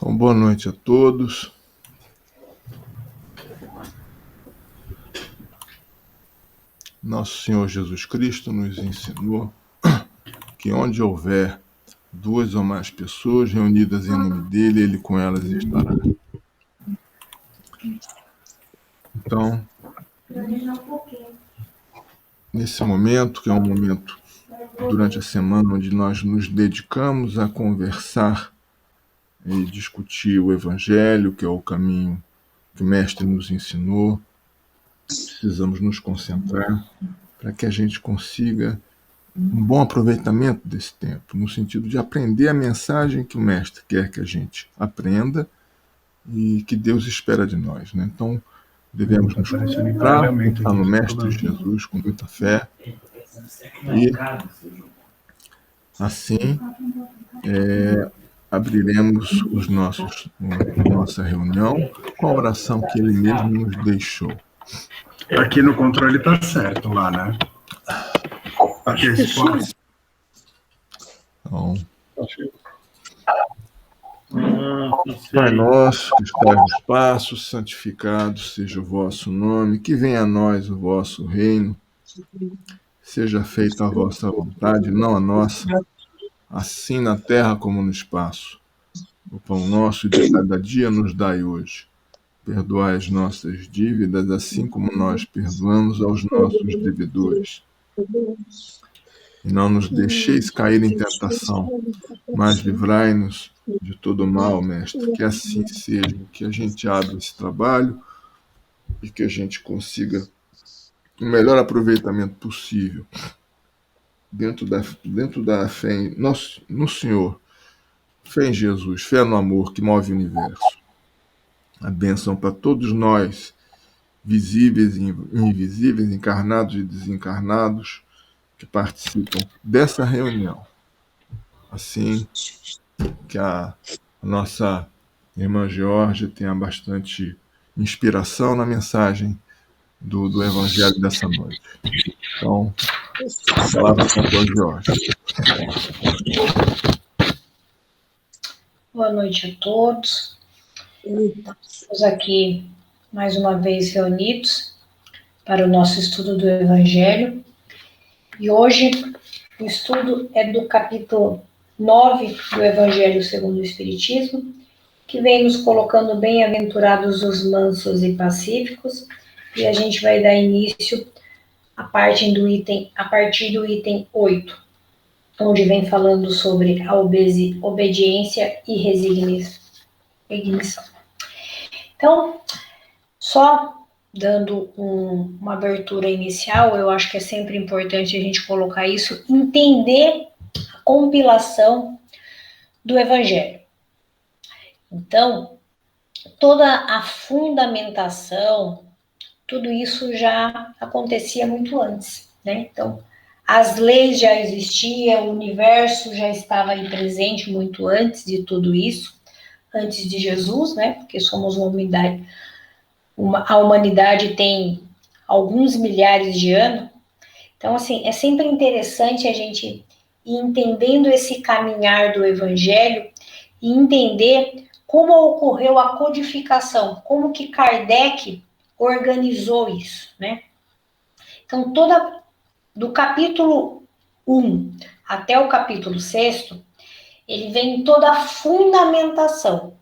Então, boa noite a todos. Nosso Senhor Jesus Cristo nos ensinou que onde houver duas ou mais pessoas reunidas em nome dele, ele com elas estará. Então, nesse momento, que é um momento durante a semana onde nós nos dedicamos a conversar e discutir o Evangelho, que é o caminho que o Mestre nos ensinou, precisamos nos concentrar para que a gente consiga um bom aproveitamento desse tempo, no sentido de aprender a mensagem que o Mestre quer que a gente aprenda e que Deus espera de nós, né? Então, devemos nos concentrar, pensar no Mestre Jesus com muita fé e, assim, abriremos nossa reunião com a oração que ele mesmo nos deixou. Aqui no controle tá certo lá, né? Aqui espaço. Então, Pai nosso que estás no espaço, santificado seja o vosso nome, que venha a nós o vosso reino, seja feita a vossa vontade, não a nossa, assim na terra como no espaço. O pão nosso de cada dia nos dai hoje. Perdoai as nossas dívidas, assim como nós perdoamos aos nossos devedores. E não nos deixeis cair em tentação, mas livrai-nos de todo mal, Mestre. Que assim seja, que a gente abra esse trabalho e que a gente consiga o melhor aproveitamento possível dentro da fé no Senhor, fé em Jesus, fé no amor que move o universo. A bênção para todos nós, visíveis e invisíveis, encarnados e desencarnados, que participam dessa reunião. Assim, que a nossa irmã Georgia tenha bastante inspiração na mensagem do Evangelho dessa noite. Então, a palavra com a Georgia. Boa noite a todos. Estamos aqui mais uma vez reunidos para o nosso estudo do Evangelho. E hoje o estudo é do capítulo 9 do Evangelho segundo o Espiritismo, que vem nos colocando bem-aventurados os mansos e pacíficos, e a gente vai dar início a partir do item 8, onde vem falando sobre a obediência e resignação. Então, só dando uma abertura inicial, eu acho que é sempre importante a gente colocar isso, entender a compilação do Evangelho. Então, toda a fundamentação, tudo isso já acontecia muito antes, né? Então, as leis já existiam, o universo já estava aí presente muito antes de tudo isso, antes de Jesus, né? Porque somos uma humanidade, a humanidade tem alguns milhares de anos. Então, assim, é sempre interessante a gente ir entendendo esse caminhar do Evangelho e entender como ocorreu a codificação, como que Kardec organizou isso, né? Então, do capítulo 1 até o capítulo 6, ele vem toda a fundamentação,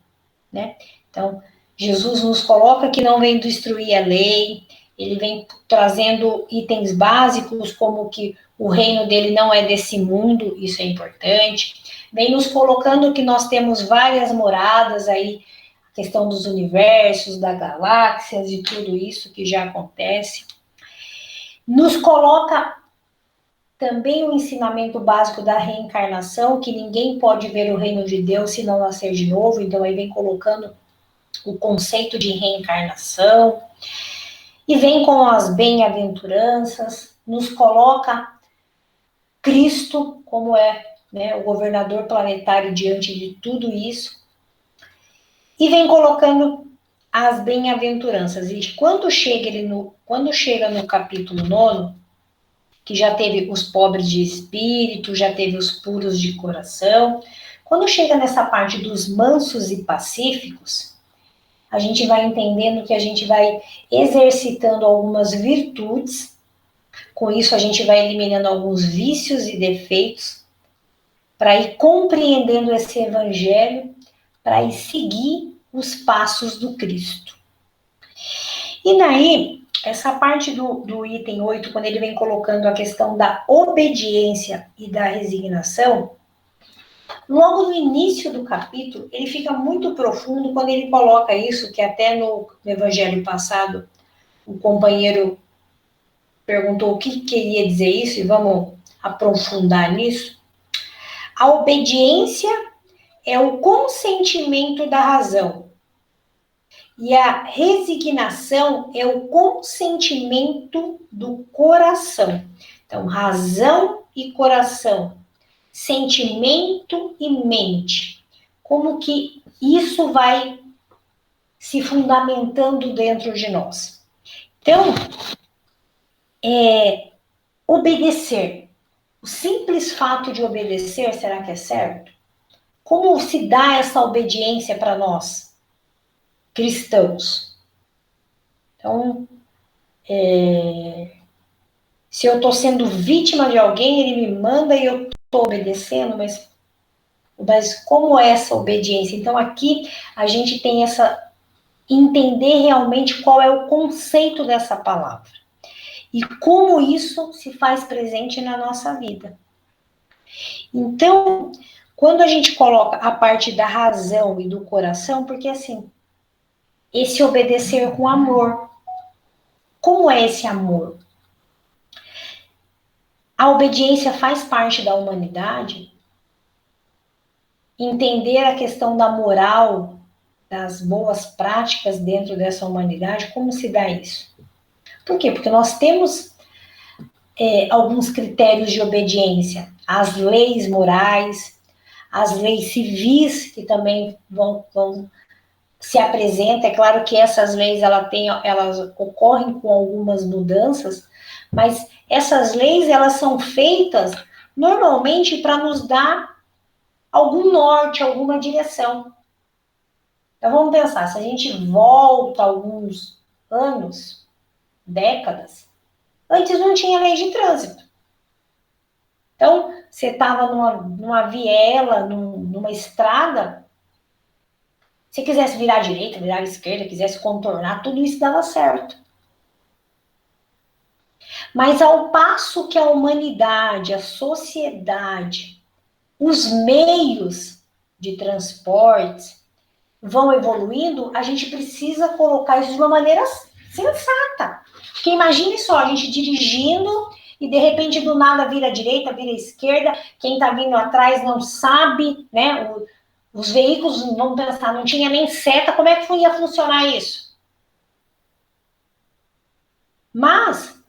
né? Então, Jesus nos coloca que não vem destruir a lei, ele vem trazendo itens básicos, como que o reino dele não é desse mundo, isso é importante. Vem nos colocando que nós temos várias moradas aí, a questão dos universos, das galáxias e tudo isso que já acontece. Nos coloca também o ensinamento básico da reencarnação, que ninguém pode ver o reino de Deus se não nascer de novo, então aí vem colocando o conceito de reencarnação, e vem com as bem-aventuranças, nos coloca Cristo como o governador planetário diante de tudo isso, e vem colocando as bem-aventuranças. E quando chega no capítulo 9, que já teve os pobres de espírito, já teve os puros de coração. Quando chega nessa parte dos mansos e pacíficos, a gente vai entendendo que a gente vai exercitando algumas virtudes, com isso a gente vai eliminando alguns vícios e defeitos, para ir compreendendo esse evangelho, para ir seguir os passos do Cristo. E daí, essa parte do item 8, quando ele vem colocando a questão da obediência e da resignação, logo no início do capítulo, ele fica muito profundo quando ele coloca isso, que até no evangelho passado, o companheiro perguntou o que queria dizer isso, e vamos aprofundar nisso. A obediência é o consentimento da razão. E a resignação é o consentimento do coração. Então, razão e coração, sentimento e mente. Como que isso vai se fundamentando dentro de nós? Então, obedecer. O simples fato de obedecer, será que é certo? Como se dá essa obediência para nós, cristãos? Então, se eu estou sendo vítima de alguém, ele me manda e eu estou obedecendo, mas como é essa obediência? Então, aqui a gente tem entender realmente qual é o conceito dessa palavra. E como isso se faz presente na nossa vida. Então, quando a gente coloca a parte da razão e do coração, porque assim, esse obedecer com amor. Como é esse amor? A obediência faz parte da humanidade. Entender a questão da moral, das boas práticas dentro dessa humanidade, como se dá isso? Por quê? Porque nós temos alguns critérios de obediência, as leis morais, as leis civis, que também vão se apresentam. É claro que essas leis elas ocorrem com algumas mudanças, mas essas leis elas são feitas normalmente para nos dar algum norte, alguma direção. Então vamos pensar, se a gente volta alguns anos, décadas, antes não tinha lei de trânsito. Então, você estava numa viela, numa estrada, se quisesse virar à direita, virar à esquerda, quisesse contornar, tudo isso dava certo. Mas ao passo que a humanidade, a sociedade, os meios de transporte vão evoluindo, a gente precisa colocar isso de uma maneira sensata. Porque imagine só, a gente dirigindo e de repente do nada vira à direita, vira à esquerda, quem está vindo atrás não sabe, né? Os veículos vão pensar, não tinha nem seta, como é que ia funcionar isso? Mas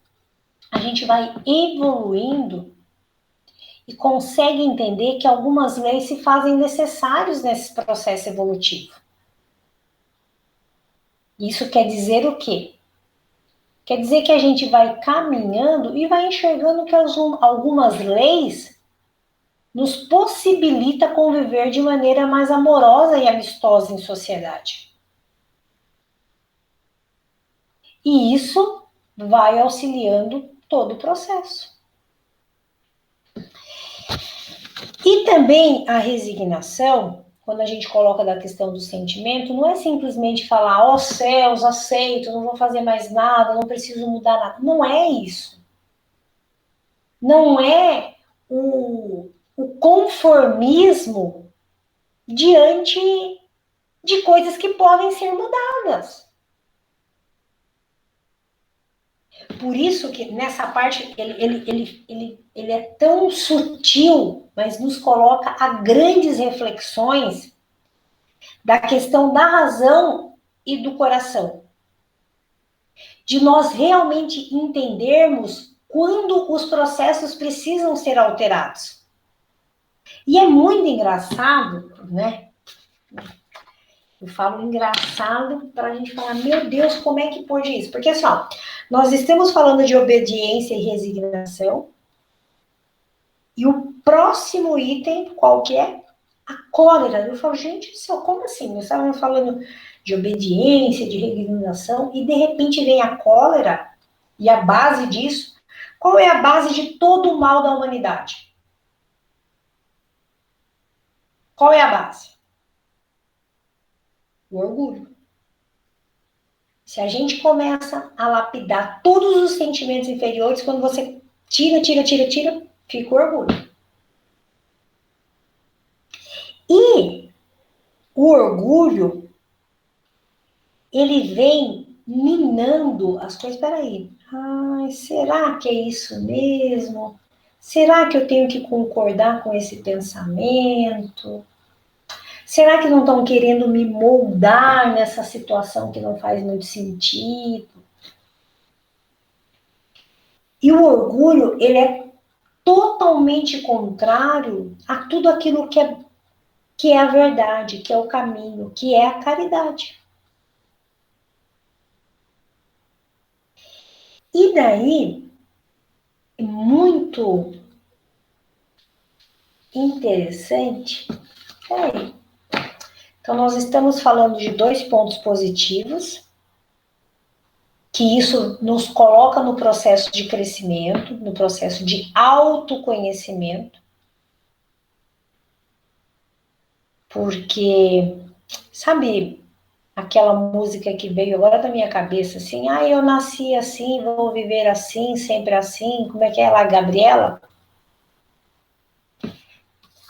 a gente vai evoluindo e consegue entender que algumas leis se fazem necessárias nesse processo evolutivo. Isso quer dizer o quê? Quer dizer que a gente vai caminhando e vai enxergando que algumas leis nos possibilita conviver de maneira mais amorosa e amistosa em sociedade. E isso vai auxiliando todo o processo. E também a resignação, quando a gente coloca da questão do sentimento, não é simplesmente falar, ó céus, aceito, não vou fazer mais nada, não preciso mudar nada. Não é isso. Não é o conformismo diante de coisas que podem ser mudadas. Por isso que nessa parte ele é tão sutil, mas nos coloca a grandes reflexões da questão da razão e do coração. De nós realmente entendermos quando os processos precisam ser alterados. E é muito engraçado, né? Eu falo engraçado para a gente falar, meu Deus, como é que pode isso? Porque, assim, ó, nós estamos falando de obediência e resignação, e o próximo item, qual que é? A cólera. Eu falo, gente do céu, como assim? Nós estávamos falando de obediência, de resignação, e de repente vem a cólera, e a base disso, qual é a base de todo o mal da humanidade? Qual é a base? O orgulho. Se a gente começa a lapidar todos os sentimentos inferiores, quando você tira, fica o orgulho. E o orgulho, ele vem minando as coisas. Peraí, ai, será que é isso mesmo? Será que eu tenho que concordar com esse pensamento? Será que não estão querendo me moldar nessa situação que não faz muito sentido? E o orgulho, ele é totalmente contrário a tudo aquilo que é a verdade, que é o caminho, que é a caridade. E daí, é muito interessante. Peraí. Então, nós estamos falando de 2 pontos positivos, que isso nos coloca no processo de crescimento, no processo de autoconhecimento, porque, sabe, aquela música que veio agora da minha cabeça, assim, eu nasci assim, vou viver assim, sempre assim, como é que é lá, Gabriela?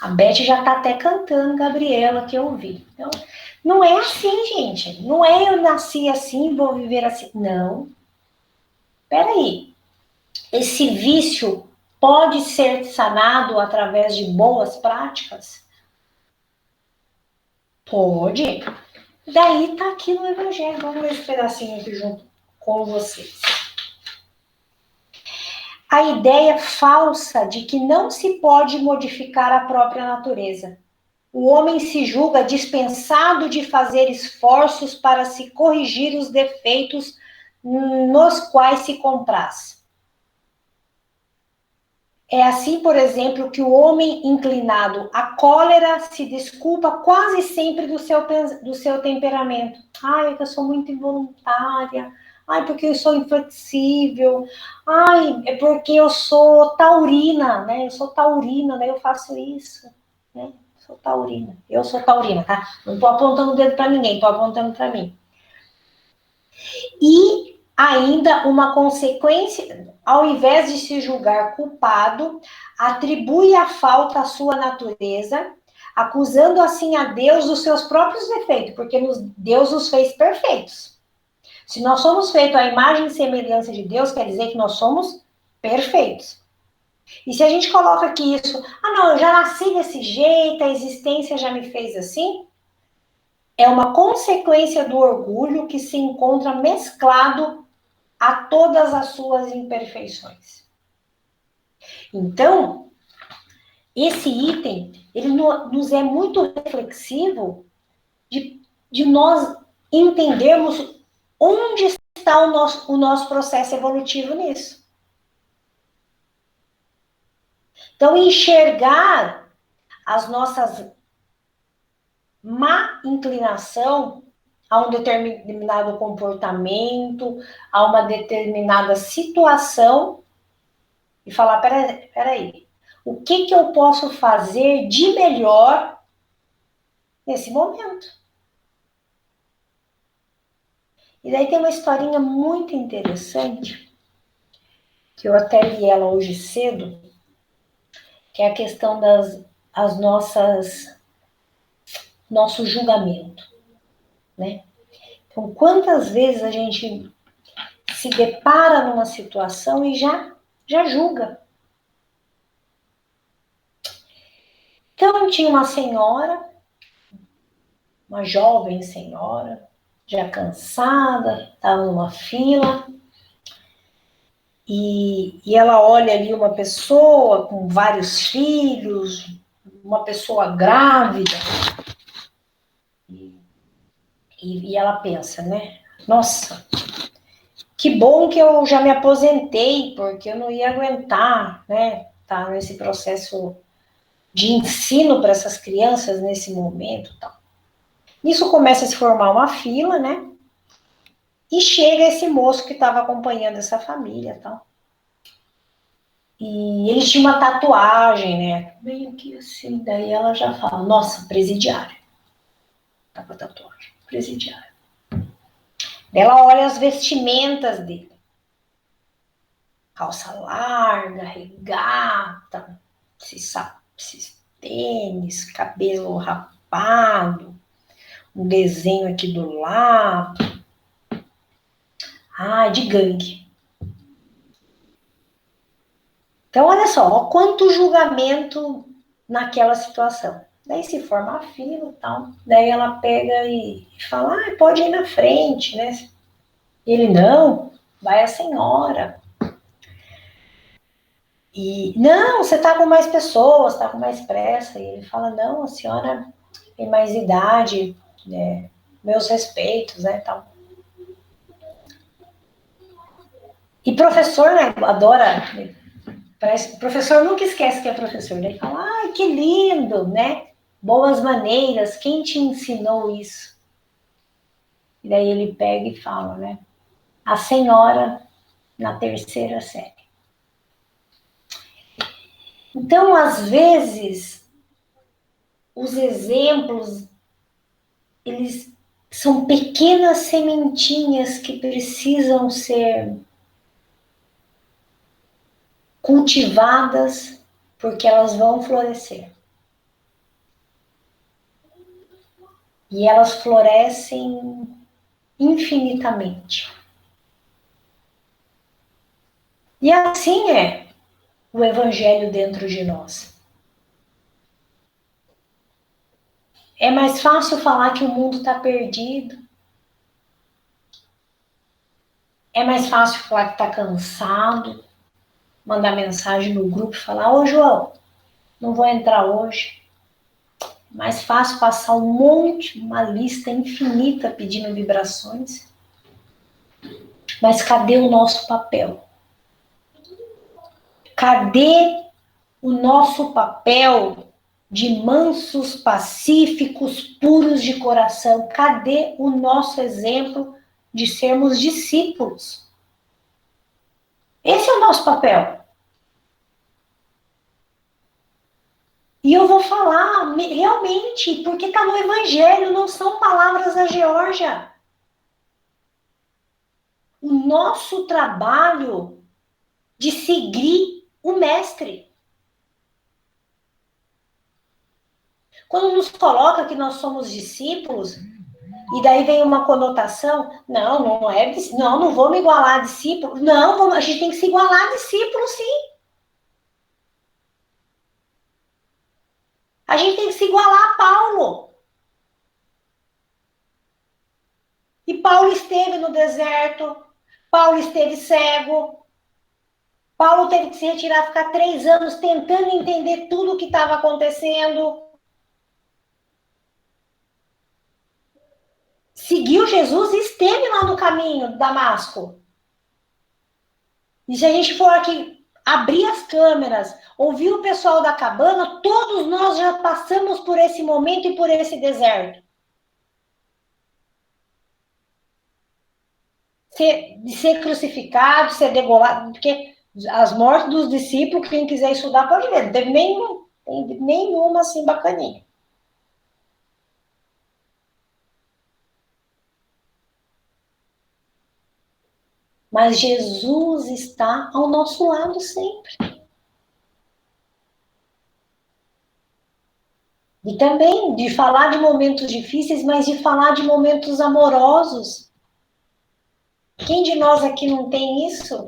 A Beth já tá até cantando Gabriela, que eu ouvi. Então, não é assim, gente. Não é eu nasci assim, vou viver assim. Não. Peraí. Esse vício pode ser sanado através de boas práticas? Pode. Daí tá aqui no Evangelho. Vamos ver esse pedacinho aqui junto com vocês. A ideia falsa de que não se pode modificar a própria natureza. O homem se julga dispensado de fazer esforços para se corrigir os defeitos nos quais se compraz. É assim, por exemplo, que o homem inclinado à cólera se desculpa quase sempre do seu temperamento. É que eu sou muito involuntária. Porque eu sou inflexível. É porque eu sou taurina, né? Eu sou taurina, né? Eu faço isso, né? Sou taurina. Eu sou taurina, tá? Não tô apontando o dedo para ninguém, tô apontando para mim. E ainda uma consequência, ao invés de se julgar culpado, atribui a falta à sua natureza, acusando assim a Deus dos seus próprios defeitos, porque Deus os fez perfeitos. Se nós somos feitos à imagem e semelhança de Deus, quer dizer que nós somos perfeitos. E se a gente coloca aqui isso, não, eu já nasci desse jeito, a existência já me fez assim, é uma consequência do orgulho que se encontra mesclado a todas as suas imperfeições. Então, esse item, ele nos é muito reflexivo de nós entendermos onde está o nosso processo evolutivo nisso. Então, enxergar as nossas má inclinação a um determinado comportamento, a uma determinada situação, e falar, peraí, o que eu posso fazer de melhor nesse momento? E daí tem uma historinha muito interessante, que eu até li ela hoje cedo, que é a questão das nosso julgamento, né? Então, quantas vezes a gente se depara numa situação e já julga. Então, tinha uma senhora, uma jovem senhora, já cansada, estava numa fila, e ela olha ali uma pessoa com vários filhos, uma pessoa grávida, E ela pensa, né? Nossa, que bom que eu já me aposentei, porque eu não ia aguentar, né? Tá nesse processo de ensino para essas crianças nesse momento, tal. Nisso começa a se formar uma fila, né? E chega esse moço que estava acompanhando essa família, tal. E ele tinha uma tatuagem, né? Meio que assim, daí ela já fala, nossa, presidiário. Tá com a tatuagem, presidiário. Ela olha as vestimentas dele. Calça larga, regata, esses tênis, cabelo rapado, um desenho aqui do lado. Ah, de gangue. Então, olha só, ó, quanto julgamento naquela situação. Daí se forma a fila e tal. Daí ela pega e fala, ah, pode ir na frente, né? Ele, não, vai a senhora. E, não, você tá com mais pessoas, tá com mais pressa. E ele fala, não, a senhora tem mais idade, né? Meus respeitos, né, tal. E professor, né, adora, parece, o professor nunca esquece que é professor, né? Ele fala, ai, que lindo, né? Boas maneiras, quem te ensinou isso? E daí ele pega e fala, né? A senhora na terceira série. Então, às vezes, os exemplos, eles são pequenas sementinhas que precisam ser cultivadas, porque elas vão florescer. E elas florescem infinitamente. E assim é o Evangelho dentro de nós. É mais fácil falar que o mundo está perdido. É mais fácil falar que está cansado. Mandar mensagem no grupo e falar, ô João, não vou entrar hoje. É mais fácil passar um monte, uma lista infinita pedindo vibrações. Mas cadê o nosso papel? Cadê o nosso papel de mansos, pacíficos, puros de coração? Cadê o nosso exemplo de sermos discípulos? Esse é o nosso papel. E eu vou falar realmente, porque está no Evangelho, não são palavras da Geórgia. O nosso trabalho de seguir o Mestre. Quando nos coloca que nós somos discípulos, e daí vem uma conotação, não é, não vou me igualar a discípulo, não, a gente tem que se igualar a discípulo, sim. A gente tem que se igualar a Paulo. E Paulo esteve no deserto, Paulo esteve cego, Paulo teve que se retirar, ficar 3 anos tentando entender tudo o que estava acontecendo. Seguiu Jesus e esteve lá no caminho de Damasco. E se a gente for aqui abrir as câmeras, ouvir o pessoal da cabana, todos nós já passamos por esse momento e por esse deserto. De ser crucificado, ser degolado, porque as mortes dos discípulos, quem quiser estudar pode ver, não teve nenhuma assim bacaninha. Mas Jesus está ao nosso lado sempre. E também de falar de momentos difíceis, mas de falar de momentos amorosos. Quem de nós aqui não tem isso?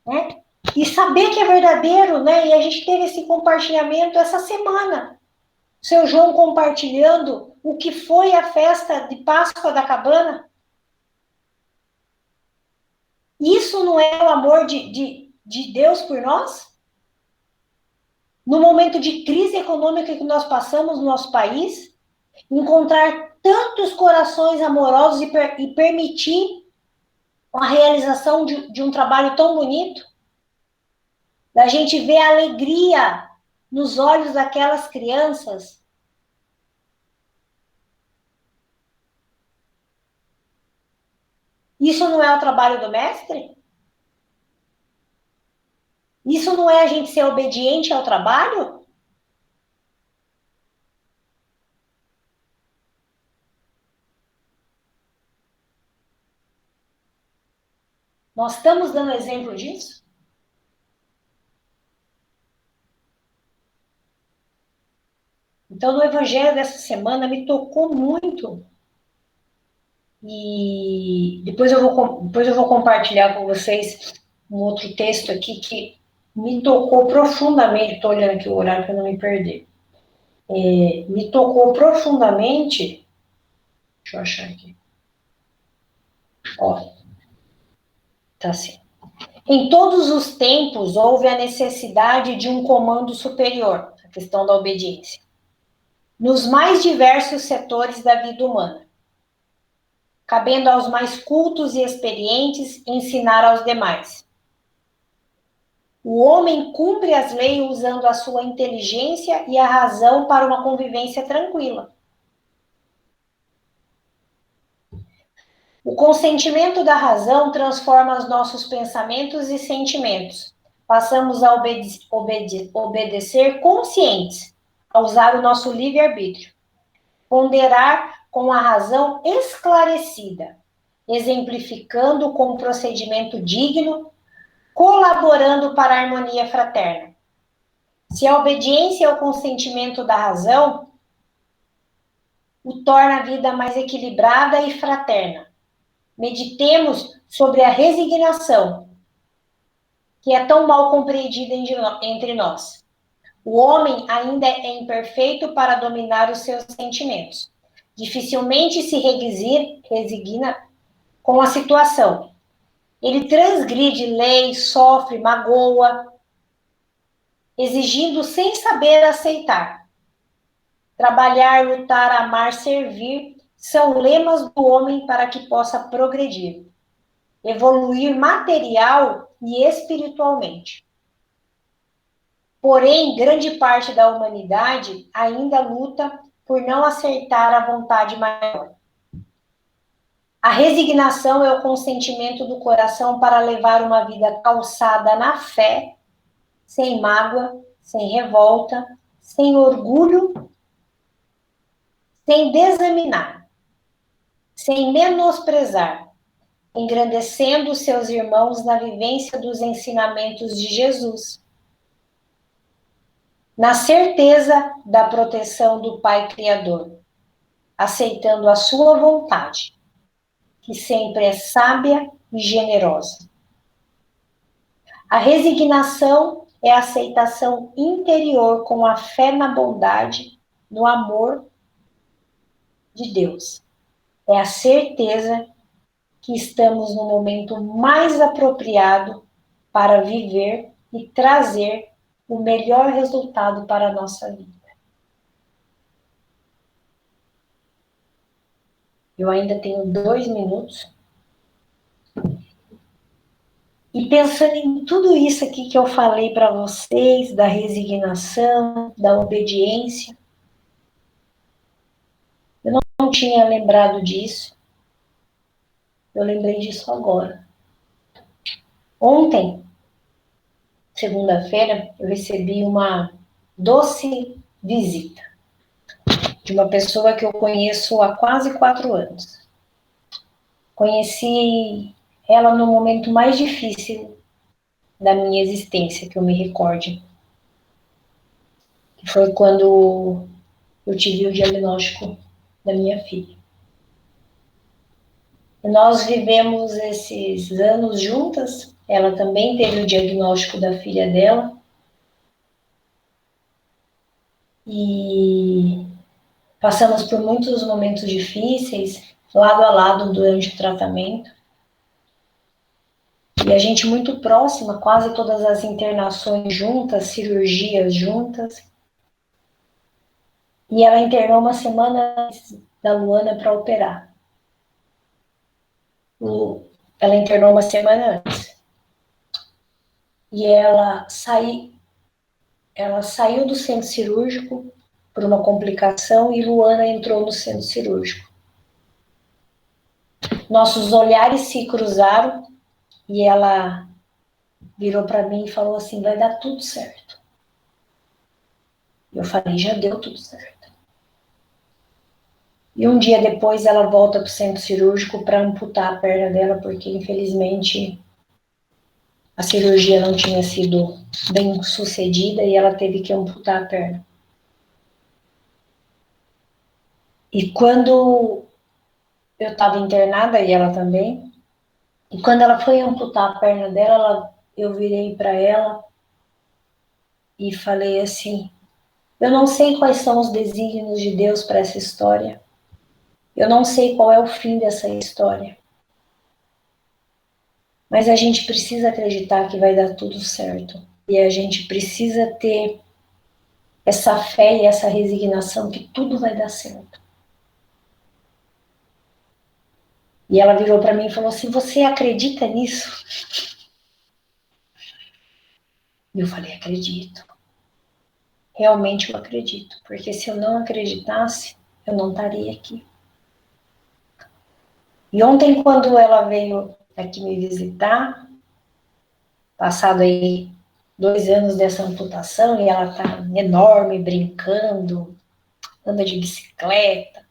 Né? E saber que é verdadeiro, né? E a gente teve esse compartilhamento essa semana. O seu João compartilhando o que foi a festa de Páscoa da cabana. Isso não é o amor de Deus por nós? No momento de crise econômica que nós passamos no nosso país, encontrar tantos corações amorosos e permitir a realização de um trabalho tão bonito? Da gente ver a alegria nos olhos daquelas crianças. Isso não é o trabalho do mestre? Isso não é a gente ser obediente ao trabalho? Nós estamos dando exemplo disso? Então, no evangelho dessa semana me tocou muito. E depois eu vou compartilhar com vocês um outro texto aqui que me tocou profundamente. Estou olhando aqui o horário para não me perder. Me tocou profundamente. Deixa eu achar aqui. Ó, tá assim. Em todos os tempos houve a necessidade de um comando superior, a questão da obediência, nos mais diversos setores da vida humana, cabendo aos mais cultos e experientes ensinar aos demais. O homem cumpre as leis usando a sua inteligência e a razão para uma convivência tranquila. O consentimento da razão transforma os nossos pensamentos e sentimentos. Passamos a obedecer conscientes, a usar o nosso livre-arbítrio. Ponderar com a razão esclarecida, exemplificando com um procedimento digno, colaborando para a harmonia fraterna. Se a obediência é o consentimento da razão, o torna a vida mais equilibrada e fraterna. Meditemos sobre a resignação, que é tão mal compreendida entre nós. O homem ainda é imperfeito para dominar os seus sentimentos. Dificilmente se resigna com a situação. Ele transgride lei, sofre, magoa, exigindo sem saber aceitar. Trabalhar, lutar, amar, servir são lemas do homem para que possa progredir, evoluir material e espiritualmente. Porém, grande parte da humanidade ainda luta por não aceitar a vontade maior. A resignação é o consentimento do coração para levar uma vida calçada na fé, sem mágoa, sem revolta, sem orgulho, sem desaminar, sem menosprezar, engrandecendo seus irmãos na vivência dos ensinamentos de Jesus, na certeza da proteção do Pai Criador, aceitando a sua vontade, que sempre é sábia e generosa. A resignação é a aceitação interior com a fé na bondade, no amor de Deus. É a certeza que estamos no momento mais apropriado para viver e trazer o melhor resultado para a nossa vida. Eu ainda tenho 2 minutos. E pensando em tudo isso aqui que eu falei para vocês, da resignação, da obediência, eu não tinha lembrado disso. Eu lembrei disso agora. Ontem, segunda-feira, eu recebi uma doce visita de uma pessoa que eu conheço há quase 4 anos. Conheci ela no momento mais difícil da minha existência, que eu me recorde. Que foi quando eu tive o diagnóstico da minha filha. Nós vivemos esses anos juntas, ela também teve o diagnóstico da filha dela. E passamos por muitos momentos difíceis, lado a lado durante o tratamento. E a gente muito próxima, quase todas as internações juntas, cirurgias juntas. E ela internou uma semana antes da Luana para operar. Ela internou uma semana antes. E ela saiu do centro cirúrgico por uma complicação e Luana entrou no centro cirúrgico. Nossos olhares se cruzaram e ela virou para mim e falou assim: vai dar tudo certo. Eu falei: já deu tudo certo. E um dia depois ela volta para o centro cirúrgico para amputar a perna dela, porque infelizmente a cirurgia não tinha sido bem sucedida e ela teve que amputar a perna. E quando eu estava internada, e ela também, e quando ela foi amputar a perna dela, eu virei para ela e falei assim: eu não sei quais são os desígnios de Deus para essa história. Eu não sei qual é o fim dessa história. Mas a gente precisa acreditar que vai dar tudo certo. E a gente precisa ter essa fé e essa resignação que tudo vai dar certo. E ela virou para mim e falou assim: você acredita nisso? E eu falei: acredito. Realmente eu acredito. Porque se eu não acreditasse, eu não estaria aqui. E ontem, quando ela veio aqui me visitar, passado aí 2 anos dessa amputação, e ela tá enorme, brincando, anda de bicicleta.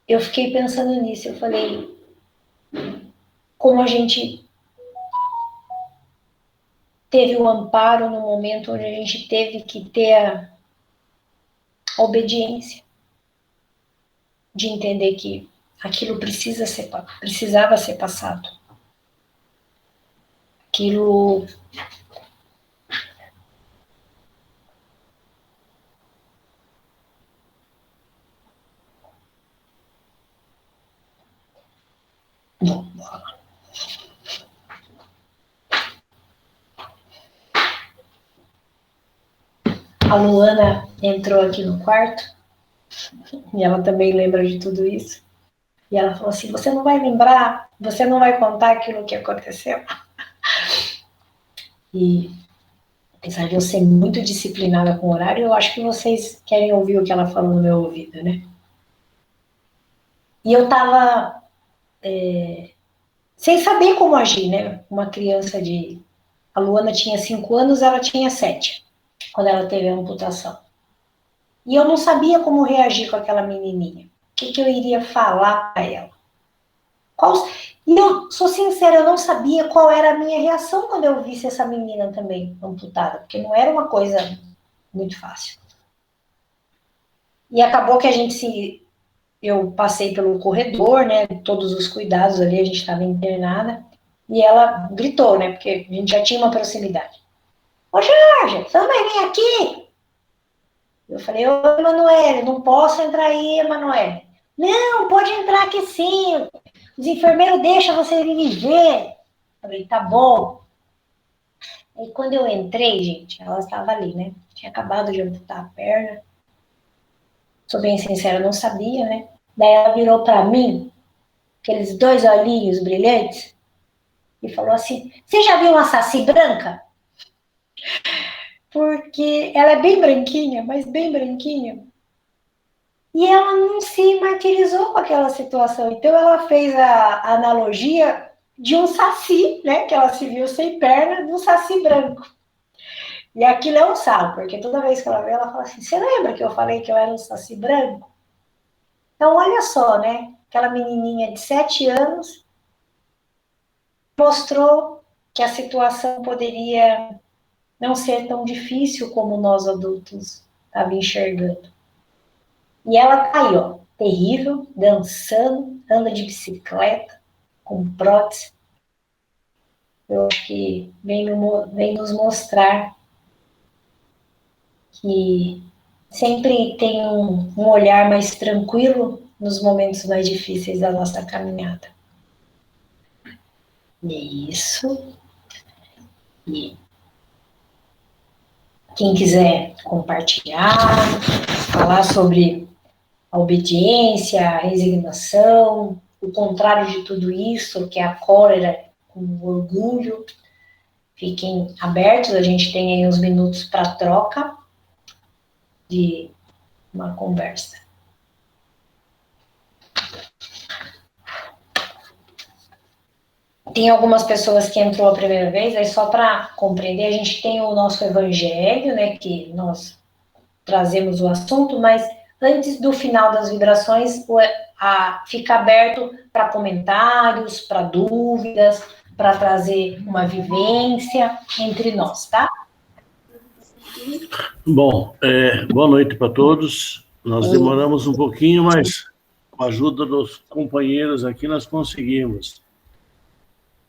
Eu fiquei pensando nisso, eu falei, como a gente teve o amparo no momento onde a gente teve que ter a obediência, de entender que aquilo precisava ser passado. Aquilo a Luana entrou aqui no quarto, e ela também lembra de tudo isso. E ela falou assim: você não vai lembrar, você não vai contar aquilo que aconteceu? E apesar de eu ser muito disciplinada com o horário, eu acho que vocês querem ouvir o que ela falou no meu ouvido, né? E eu tava sem saber como agir, né? Uma criança de... A Luana tinha 5 anos, ela tinha 7, quando ela teve a amputação. E eu não sabia como reagir com aquela menininha. O que eu iria falar para ela? E eu sou sincera, eu não sabia qual era a minha reação quando eu visse essa menina também amputada, porque não era uma coisa muito fácil. E acabou que eu passei pelo corredor, né, todos os cuidados ali, a gente estava internada, e ela gritou, né, porque a gente já tinha uma proximidade. Ô Jorge, você vai vir aqui? Eu falei: ô Emanuele, não posso entrar aí, Emanuele. Não, pode entrar aqui sim, os enfermeiros deixam você vir me ver. Eu falei: tá bom. Aí quando eu entrei, gente, ela estava ali, né, tinha acabado de amputar a perna. Sou bem sincera, não sabia, né. Daí ela virou para mim, aqueles 2 olhinhos brilhantes, e falou assim: você já viu uma saci branca? Porque ela é bem branquinha, mas bem branquinha. E ela não se martirizou com aquela situação. Então ela fez a analogia de um saci, né? Que ela se viu sem perna, de um saci branco. E aquilo é um sarro, porque toda vez que ela vê, ela fala assim: você lembra que eu falei que eu era um saci branco? Então olha só, né? Aquela menininha de 7 anos mostrou que a situação poderia não ser tão difícil como nós adultos estávamos enxergando. E ela tá aí, ó, terrível, dançando, anda de bicicleta, com prótese. Eu acho que vem nos mostrar que sempre tem um olhar mais tranquilo nos momentos mais difíceis da nossa caminhada. E é isso. E quem quiser compartilhar, falar falar sobre a obediência, a resignação, o contrário de tudo isso, que é a cólera com o orgulho. Fiquem abertos, a gente tem aí uns minutos para troca de uma conversa. Tem algumas pessoas que entrou a primeira vez, aí só para compreender, a gente tem o nosso evangelho, né, que nós trazemos o assunto, mas antes do final das vibrações, fica aberto para comentários, para dúvidas, para trazer uma vivência entre nós, tá? Bom, boa noite para todos. Nós demoramos um pouquinho, mas com a ajuda dos companheiros aqui nós conseguimos.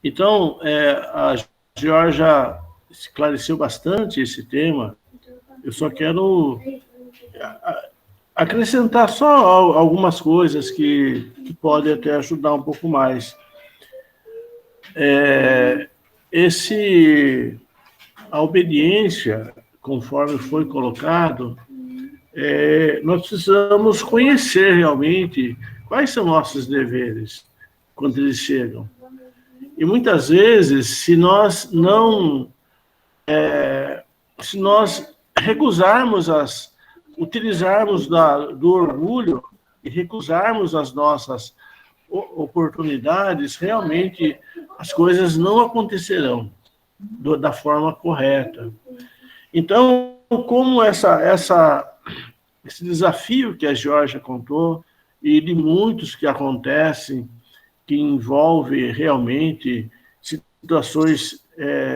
Então, a Georgia esclareceu bastante esse tema. Eu só quero acrescentar só algumas coisas que podem até ajudar um pouco mais. A obediência, conforme foi colocado, nós precisamos conhecer realmente quais são nossos deveres quando eles chegam. E muitas vezes, se nós recusarmos utilizarmos do orgulho e recusarmos as nossas oportunidades, realmente as coisas não acontecerão da forma correta. Então, como esse desafio que a Georgia contou, e de muitos que acontecem, que envolve realmente situações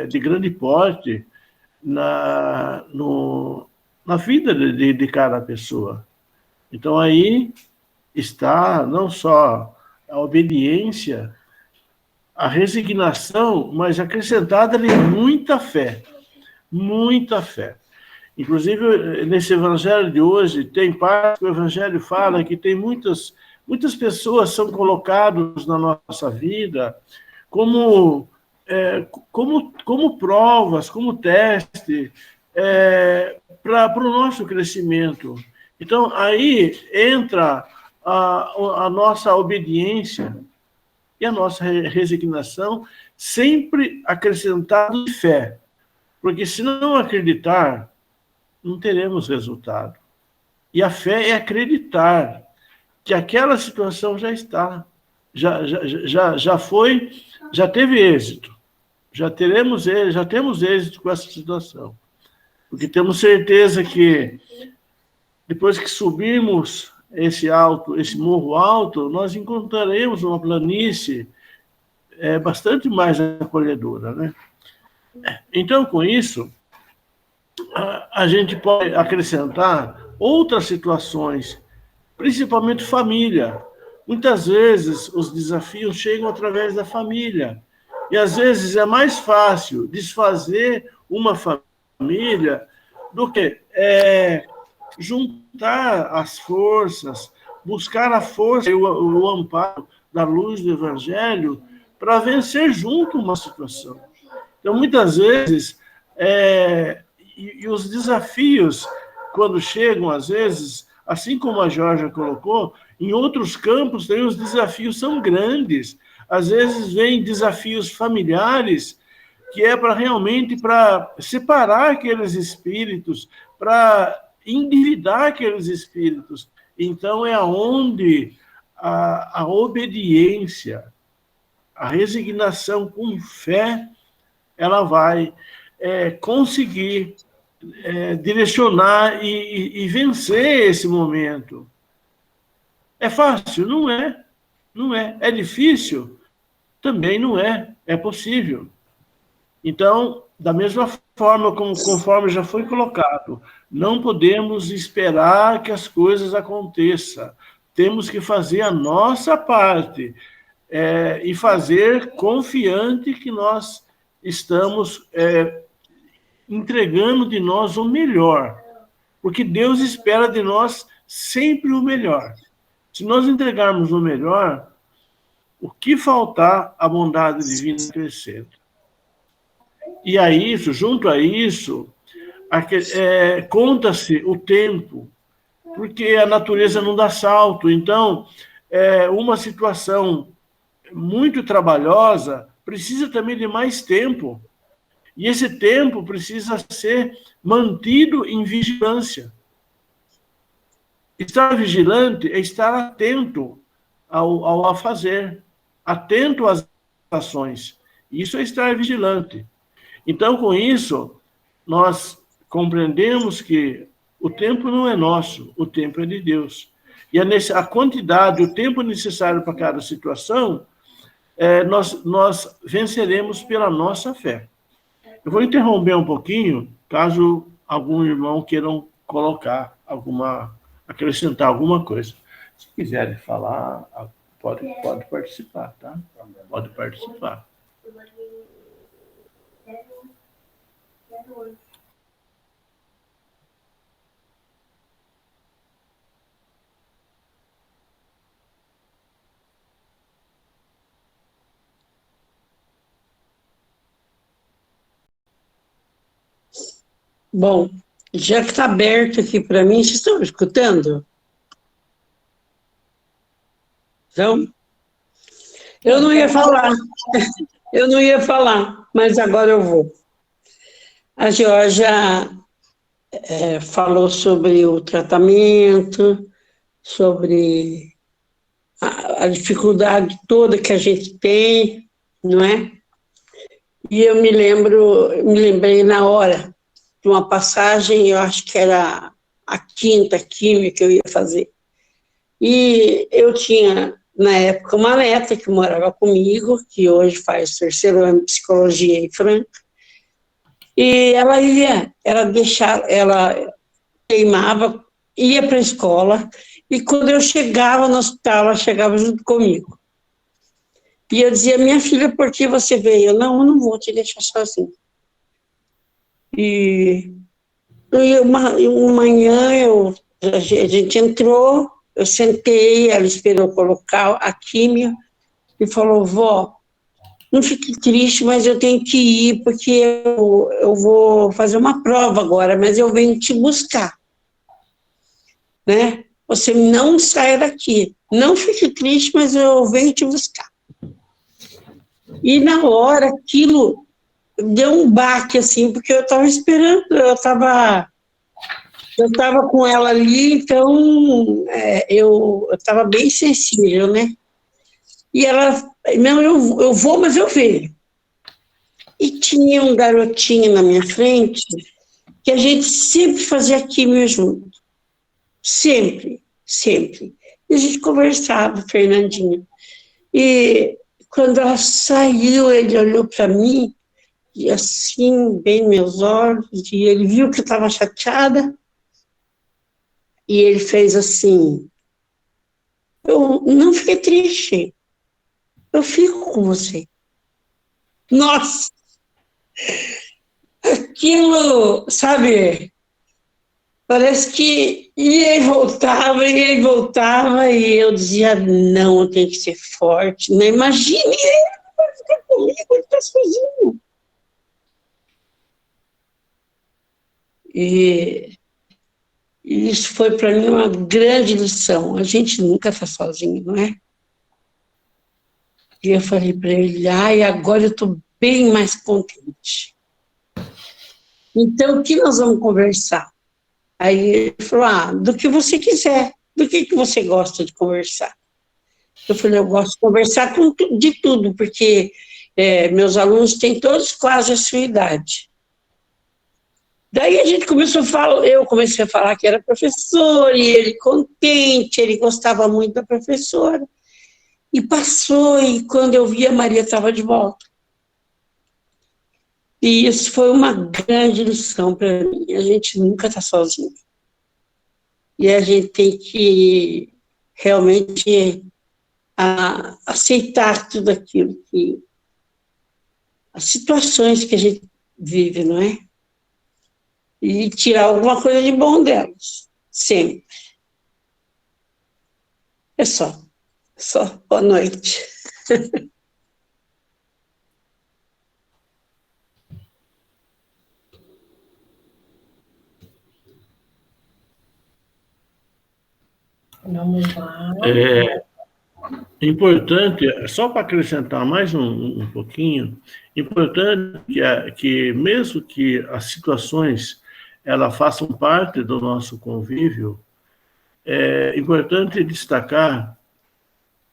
de grande porte na vida de cada pessoa. Então, aí está não só a obediência, a resignação, mas acrescentada-lhe muita fé. Muita fé. Inclusive, nesse evangelho de hoje, tem parte que o evangelho fala que tem muitas pessoas são colocadas na nossa vida como provas, como teste para o nosso crescimento. Então, aí entra a nossa obediência e a nossa resignação, sempre acrescentado de fé. Porque se não acreditar, não teremos resultado. E a fé é acreditar que aquela situação já está, já foi, já teve êxito. Já temos êxito com essa situação. Porque temos certeza que depois que subirmos esse morro alto, nós encontraremos uma planície bastante mais acolhedora, né? Então, com isso, a gente pode acrescentar outras situações, principalmente família. Muitas vezes os desafios chegam através da família. E às vezes é mais fácil desfazer uma família do que juntar as forças, buscar a força e o amparo da luz do Evangelho para vencer junto uma situação. Então, muitas vezes, e os desafios, quando chegam, às vezes, assim como a Georgia colocou, em outros campos também os desafios são grandes. Às vezes vêm desafios familiares, que é realmente para separar aqueles espíritos, para endividar aqueles espíritos. Então, é onde a obediência, a resignação com fé, ela vai conseguir direcionar e vencer esse momento. É fácil? Não é. Não é. É difícil? Também não é. É possível. Então, da mesma forma, conforme já foi colocado, não podemos esperar que as coisas aconteçam. Temos que fazer a nossa parte e fazer confiante que nós estamos entregando de nós o melhor. Porque Deus espera de nós sempre o melhor. Se nós entregarmos o melhor, o que faltar, a bondade divina crescendo. E a isso, junto a isso, conta-se o tempo. porque a natureza não dá salto. Então, uma situação muito trabalhosa precisa também de mais tempo. E esse tempo precisa ser mantido em vigilância. Estar vigilante é estar atento ao a fazer, atento às ações. Isso é estar vigilante. Então, com isso, nós compreendemos que o tempo não é nosso, o tempo é de Deus. E a quantidade, o tempo necessário para cada situação, nós venceremos pela nossa fé. Eu vou interromper um pouquinho, caso algum irmão queiram colocar acrescentar alguma coisa. Se quiserem falar, pode participar, tá? Pode participar. Bom, já que está aberto aqui para mim, vocês estão me escutando? Então, eu não ia falar, mas agora eu vou. A Georgia falou sobre o tratamento, sobre a dificuldade toda que a gente tem, não é? E eu me lembrei na hora de uma passagem, eu acho que era a quinta química que eu ia fazer. E eu tinha, na época, uma neta que morava comigo, que hoje faz terceiro ano de psicologia em Franca, e ela teimava, ia para a escola, e quando eu chegava no hospital, ela chegava junto comigo. E eu dizia, minha filha, por que você veio? Eu não vou te deixar sozinha. E uma manhã a gente entrou, eu sentei, ela esperou colocar a químio e falou, vó, não fique triste, mas eu tenho que ir porque eu vou fazer uma prova agora, mas eu venho te buscar, né? Você não saia daqui, não fique triste, mas eu venho te buscar. E na hora aquilo deu um baque, assim, porque eu estava esperando, eu estava com ela ali, então eu estava bem sensível, né? E ela, não, eu vou, mas eu venho. E tinha um garotinho na minha frente que a gente sempre fazia químio junto. Sempre, sempre. E a gente conversava, Fernandinho. E quando ela saiu, ele olhou para mim, e assim, bem meus olhos, e ele viu que eu estava chateada, e ele fez assim, eu não fiquei triste, eu fico com você. Nossa, aquilo, sabe, parece que ia e voltava, e eu dizia, não, eu tenho que ser forte, não imagine, ele não vai ficar comigo, ele está sozinho. E isso foi para mim uma grande lição, a gente nunca está sozinho, não é? E eu falei para ele, agora eu estou bem mais contente. Então, o que nós vamos conversar? Aí ele falou, do que você quiser, do que você gosta de conversar? Eu falei, eu gosto de conversar de tudo, porque meus alunos têm todos quase a sua idade. Daí a gente começou a falar, eu comecei a falar que era professor, e ele contente, ele gostava muito da professora. E passou, e quando eu vi, a Maria estava de volta. E isso foi uma grande lição para mim. A gente nunca está sozinho. E a gente tem que realmente aceitar tudo aquilo as situações que a gente vive, não é? E tirar alguma coisa de bom delas, sempre. É só. Boa noite. Vamos lá. É importante, só para acrescentar mais um pouquinho, importante que mesmo que as situações elas façam parte do nosso convívio, é importante destacar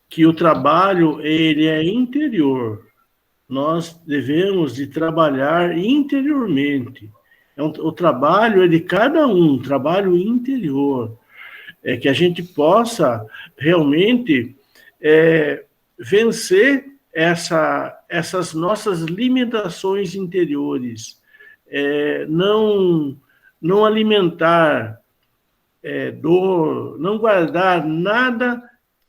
que o trabalho ele é interior. Nós devemos de trabalhar interiormente. O trabalho é de cada um, trabalho interior. É que a gente possa realmente vencer essas nossas limitações interiores. Não alimentar dor, não guardar nada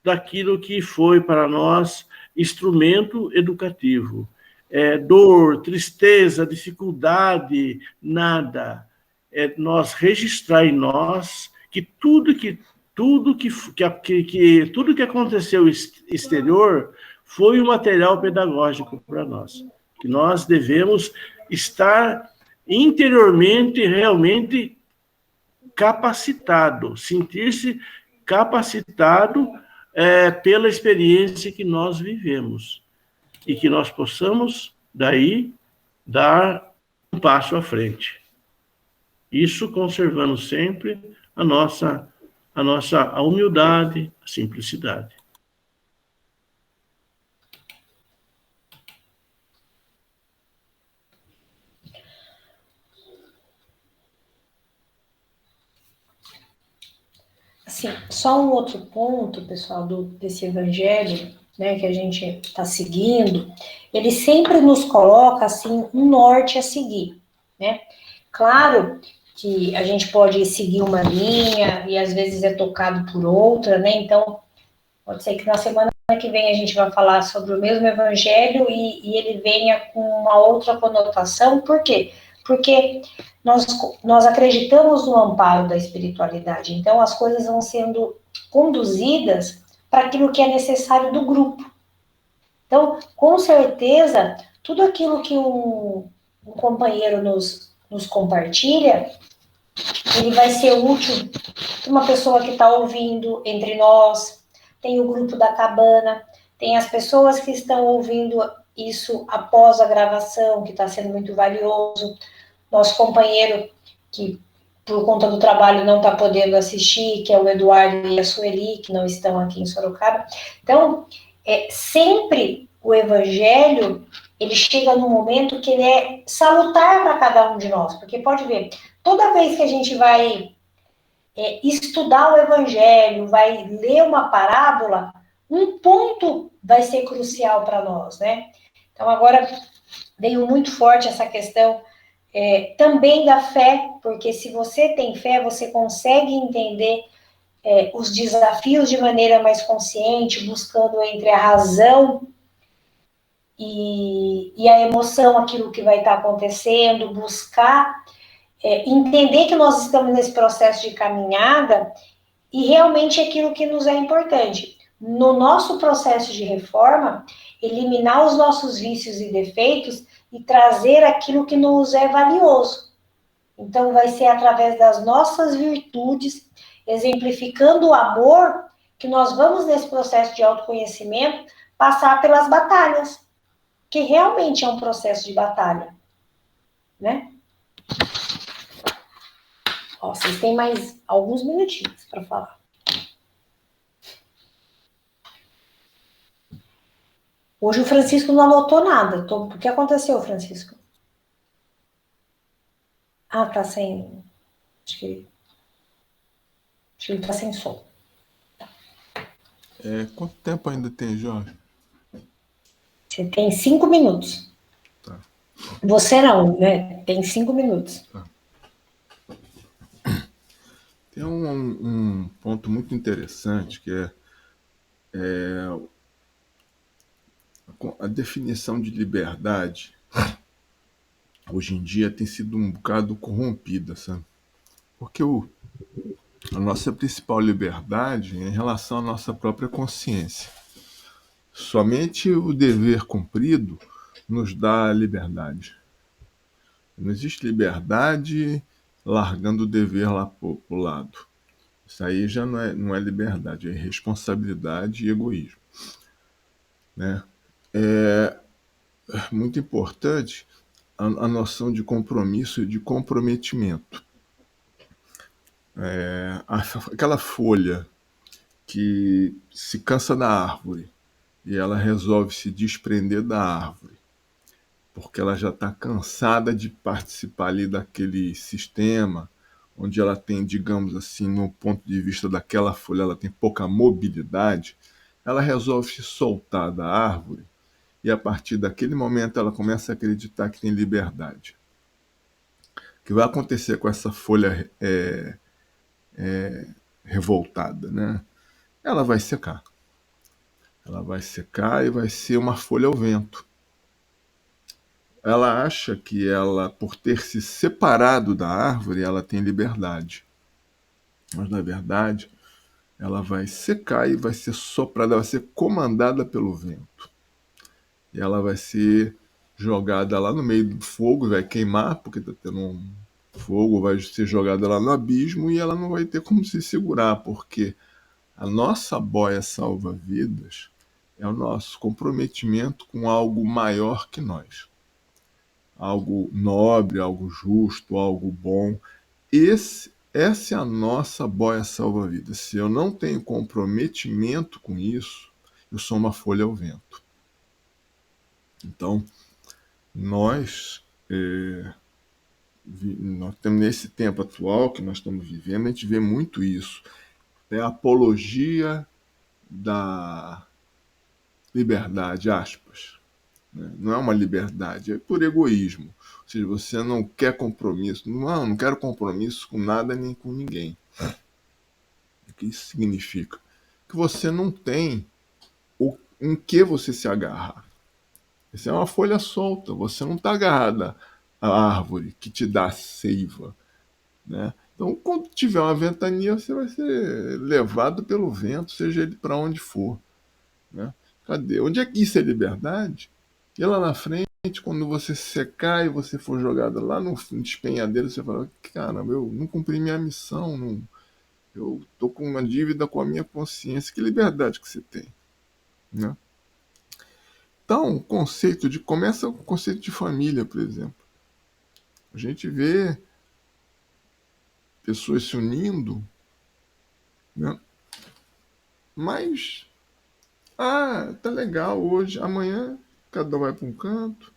daquilo que foi para nós instrumento educativo. Dor, tristeza, dificuldade, nada. Nós registrar em nós que tudo que aconteceu exterior foi um material pedagógico para nós. Que nós devemos estar interiormente realmente capacitado, sentir-se capacitado pela experiência que nós vivemos e que nós possamos, daí, dar um passo à frente. Isso conservando sempre a nossa humildade, a simplicidade. Assim, só um outro ponto, pessoal, desse evangelho, né, que a gente está seguindo, ele sempre nos coloca, assim, um norte a seguir, né? Claro que a gente pode seguir uma linha e às vezes é tocado por outra, né? Então, pode ser que na semana que vem a gente vai falar sobre o mesmo evangelho e ele venha com uma outra conotação. Por quê? Porque nós acreditamos no amparo da espiritualidade, então as coisas vão sendo conduzidas para aquilo que é necessário do grupo. Então, com certeza, tudo aquilo que um companheiro nos compartilha, ele vai ser útil para uma pessoa que está ouvindo entre nós. Tem o grupo da cabana, tem as pessoas que estão ouvindo isso após a gravação, que está sendo muito valioso. Nosso companheiro, que por conta do trabalho não está podendo assistir, que é o Eduardo e a Sueli, que não estão aqui em Sorocaba. Então, sempre o evangelho, ele chega num momento que ele é salutar para cada um de nós, porque pode ver, toda vez que a gente vai estudar o evangelho, vai ler uma parábola, um ponto vai ser crucial para nós, né? Então, agora veio muito forte essa questão também da fé, porque se você tem fé, você consegue entender os desafios de maneira mais consciente, buscando entre a razão e a emoção aquilo que vai estar acontecendo, buscar entender que nós estamos nesse processo de caminhada e realmente aquilo que nos é importante. No nosso processo de reforma, eliminar os nossos vícios e defeitos e trazer aquilo que nos é valioso. Então, vai ser através das nossas virtudes, exemplificando o amor, que nós vamos, nesse processo de autoconhecimento, passar pelas batalhas, que realmente é um processo de batalha, né? Ó, vocês têm mais alguns minutinhos para falar. Hoje o Francisco não anotou nada. O que aconteceu, Francisco? Ah, tá sem... Acho que ele tá sem som. Quanto tempo ainda tem, Jorge? Você tem 5 minutos. Tá. Você não, né? Tem 5 minutos. Tá. Tem um ponto muito interessante que é a definição de liberdade. Hoje em dia tem sido um bocado corrompida, sabe? Porque a nossa principal liberdade é em relação à nossa própria consciência. Somente o dever cumprido nos dá a liberdade. Não existe liberdade largando o dever lá pro lado. Isso aí já não é liberdade, é responsabilidade e egoísmo, né? É muito importante a noção de compromisso e de comprometimento. Aquela folha que se cansa da árvore e ela resolve se desprender da árvore, porque ela já está cansada de participar ali daquele sistema, onde ela tem, digamos assim, no ponto de vista daquela folha, ela tem pouca mobilidade, ela resolve se soltar da árvore e a partir daquele momento ela começa a acreditar que tem liberdade. O que vai acontecer com essa folha revoltada, né? Ela vai secar. Ela vai secar e vai ser uma folha ao vento. Ela acha que ela, por ter se separado da árvore, ela tem liberdade. Mas, na verdade, ela vai secar e vai ser soprada, vai ser comandada pelo vento. E ela vai ser jogada lá no meio do fogo, vai queimar, porque está tendo um fogo, vai ser jogada lá no abismo e ela não vai ter como se segurar, porque a nossa boia salva-vidas é o nosso comprometimento com algo maior que nós. Algo nobre, algo justo, algo bom. Essa é a nossa boia salva-vidas. Se eu não tenho comprometimento com isso, eu sou uma folha ao vento. Então, nós temos nesse tempo atual que nós estamos vivendo, a gente vê muito isso. É a apologia da liberdade, aspas. Não é uma liberdade, é por egoísmo. Ou seja, você não quer compromisso. Não quero compromisso com nada nem com ninguém. O que isso significa? Que você não tem em que você se agarrar. Essa é uma folha solta, você não está agarrada à árvore que te dá seiva, né? Então, quando tiver uma ventania, você vai ser levado pelo vento, seja ele para onde for, né? Cadê? Onde é que isso é liberdade? E lá na frente, quando você secar e você for jogado lá no despenhadeiro, você fala, caramba, eu não cumpri minha missão, eu estou com uma dívida com a minha consciência. Que liberdade que você tem, né? Então, começa com o conceito de família, por exemplo. A gente vê pessoas se unindo, né? Mas, tá legal hoje, amanhã cada um vai para um canto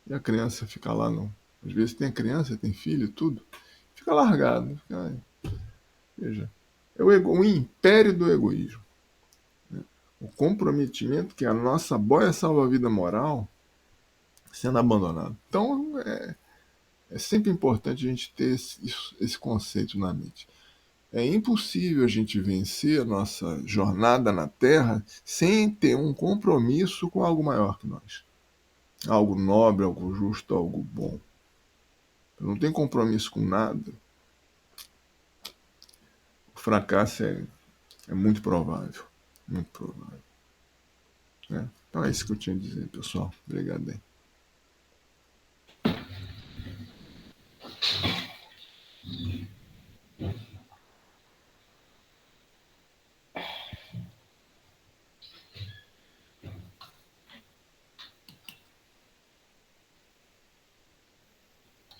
e a criança fica lá, não. Às vezes tem criança, tem filho, tudo, fica largado. Veja, é o império do egoísmo, né? O comprometimento que é a nossa boia salva-vida moral sendo abandonado. Então, é sempre importante a gente ter esse conceito na mente. É impossível a gente vencer a nossa jornada na Terra sem ter um compromisso com algo maior que nós. Algo nobre, algo justo, algo bom. Não tem compromisso com nada, o fracasso é muito provável. Muito provável. Né? Então é isso que eu tinha a dizer, pessoal. Obrigado aí.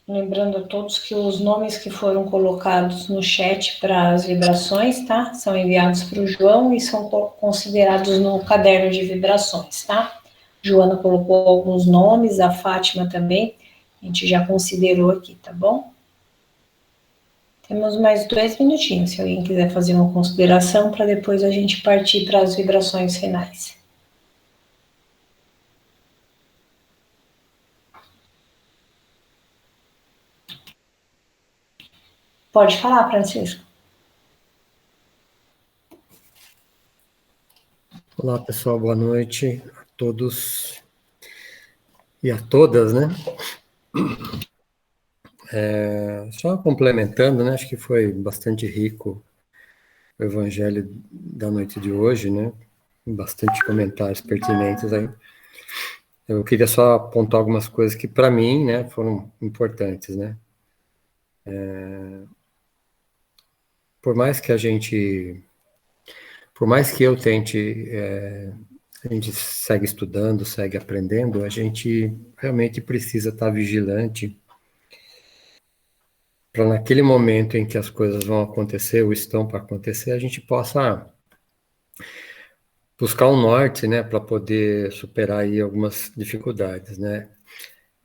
Lembrando a todos que os nomes que foram colocados no chat para as vibrações, tá? São enviados para o João e são considerados no caderno de vibrações, tá? Joana colocou alguns nomes, a Fátima também, a gente já considerou aqui, tá bom? Temos mais 2 minutinhos, se alguém quiser fazer uma consideração, para depois a gente partir para as vibrações finais. Pode falar, Francisco. Olá, pessoal, boa noite a todos e a todas, né? Só complementando, né? Acho que foi bastante rico o evangelho da noite de hoje, né? Bastante comentários pertinentes aí. Eu queria só apontar algumas coisas que, para mim, né, foram importantes, né? por mais que eu tente, a gente segue estudando, segue aprendendo, a gente realmente precisa estar vigilante para naquele momento em que as coisas vão acontecer ou estão para acontecer, a gente possa buscar um norte, né, para poder superar aí algumas dificuldades, né.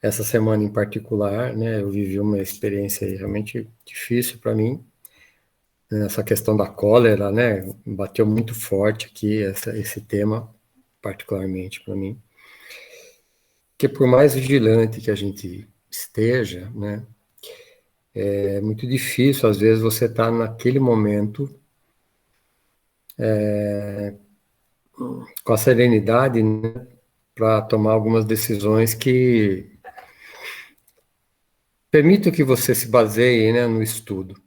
Essa semana em particular, né, eu vivi uma experiência realmente difícil para mim, essa questão da cólera, né, bateu muito forte aqui esse tema, particularmente para mim, que por mais vigilante que a gente esteja, né, é muito difícil, às vezes, você estar naquele momento com a serenidade, né, para tomar algumas decisões que permitam que você se baseie, né, no estudo.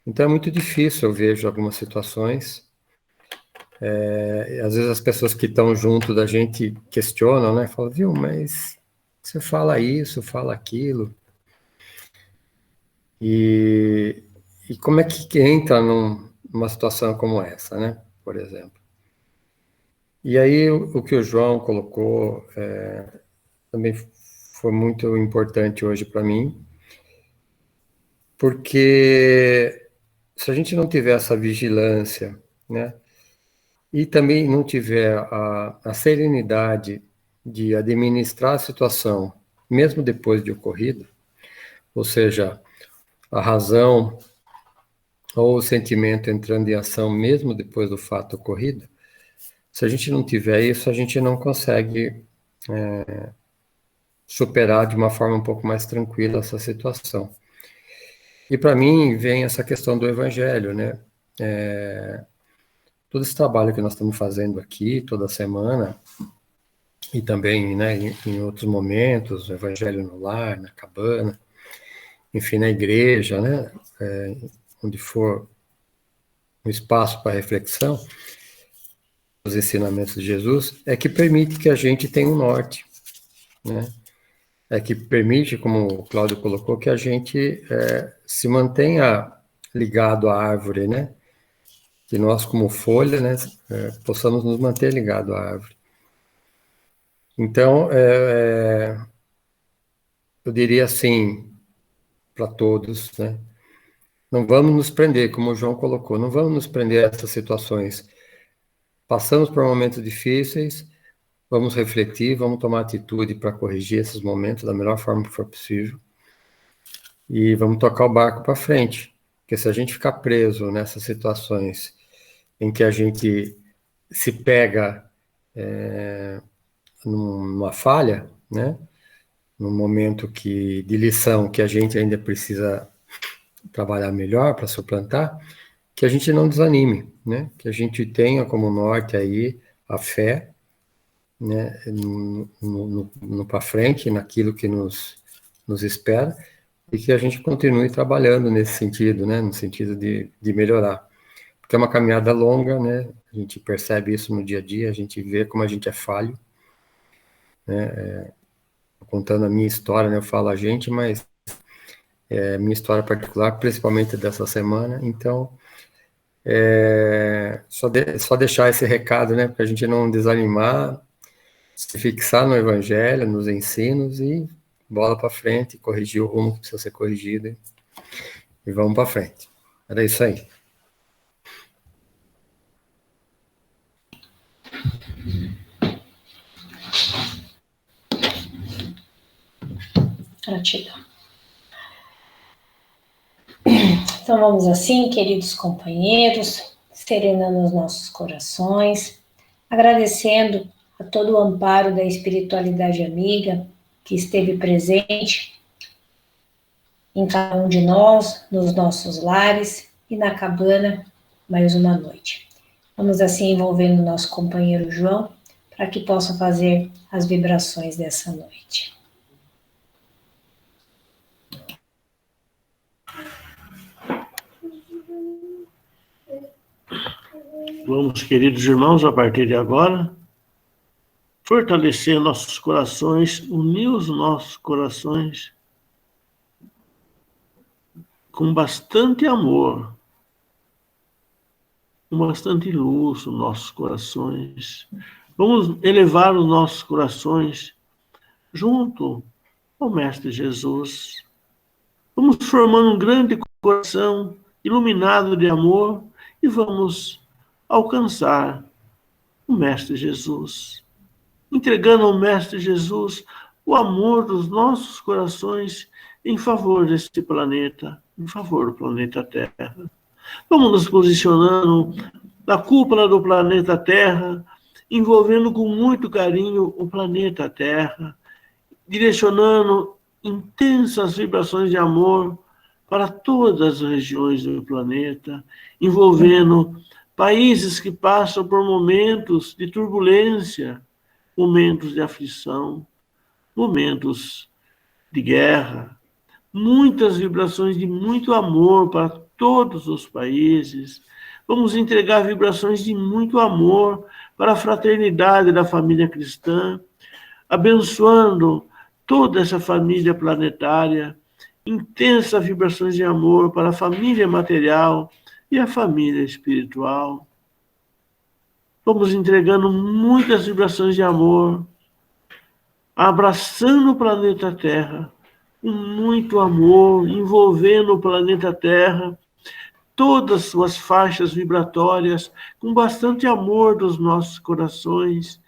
Então é muito difícil, eu vejo algumas situações. Às vezes as pessoas que estão junto da gente questionam, né? Falam, viu, mas você fala isso, fala aquilo. E como é que entra numa situação como essa, né? Por exemplo. E aí o que o João colocou também foi muito importante hoje para mim, porque se a gente não tiver essa vigilância, né? E também não tiver a serenidade de administrar a situação, mesmo depois de ocorrido, ou seja, a razão ou o sentimento entrando em ação mesmo depois do fato ocorrido, se a gente não tiver isso, a gente não consegue superar de uma forma um pouco mais tranquila essa situação. E para mim vem essa questão do evangelho, né? Todo esse trabalho que nós estamos fazendo aqui toda semana, e também, né, em outros momentos, o Evangelho no Lar, na cabana, enfim, na igreja, né, onde for um espaço para reflexão, os ensinamentos de Jesus, é que permite que a gente tenha um norte, né, é que permite, como o Cláudio colocou, que a gente se mantenha ligado à árvore, né, que nós, como folha, né, possamos nos manter ligados à árvore. Então, eu diria assim, para todos, né? Não vamos nos prender, como o João colocou, não vamos nos prender a essas situações. Passamos por momentos difíceis, vamos refletir, vamos tomar atitude para corrigir esses momentos da melhor forma que for possível e vamos tocar o barco para frente. Porque se a gente ficar preso nessas situações em que a gente se pega numa falha, né? Num momento de lição que a gente ainda precisa trabalhar melhor para suplantar, que a gente não desanime, né? Que a gente tenha como norte aí a fé, né? No para frente, naquilo que nos espera, e que a gente continue trabalhando nesse sentido, né? No sentido de melhorar. Porque é uma caminhada longa, né? A gente percebe isso no dia a dia, a gente vê como a gente é falho, né? Contando a minha história, né? Eu falo a gente, mas minha história particular, principalmente dessa semana, então só deixar esse recado, né, para a gente não desanimar, se fixar no Evangelho, nos ensinos e bola para frente, corrigir o rumo que precisa ser corrigido e vamos para frente. Era isso aí. Gratidão. Então vamos assim, queridos companheiros, serenando os nossos corações, agradecendo a todo o amparo da espiritualidade amiga que esteve presente em cada um de nós, nos nossos lares e na cabana mais uma noite. Vamos assim envolvendo o nosso companheiro João para que possa fazer as vibrações dessa noite. Vamos, queridos irmãos, a partir de agora, fortalecer nossos corações, unir os nossos corações com bastante amor com bastante luz nos nossos corações. Vamos elevar os nossos corações junto ao Mestre Jesus. Vamos formando um grande coração iluminado de amor e vamos alcançar o Mestre Jesus. Entregando ao Mestre Jesus o amor dos nossos corações em favor deste planeta, em favor do planeta Terra. Vamos nos posicionando na cúpula do planeta Terra, envolvendo com muito carinho o planeta Terra, direcionando intensas vibrações de amor para todas as regiões do planeta, envolvendo países que passam por momentos de turbulência, momentos de aflição, momentos de guerra, muitas vibrações de muito amor para todos os países. Vamos entregar vibrações de muito amor para a fraternidade da família cristã, abençoando toda essa família planetária, intensas vibrações de amor para a família material e a família espiritual. Vamos entregando muitas vibrações de amor, abraçando o planeta Terra, com muito amor, envolvendo o planeta Terra, todas as suas faixas vibratórias, com bastante amor dos nossos corações,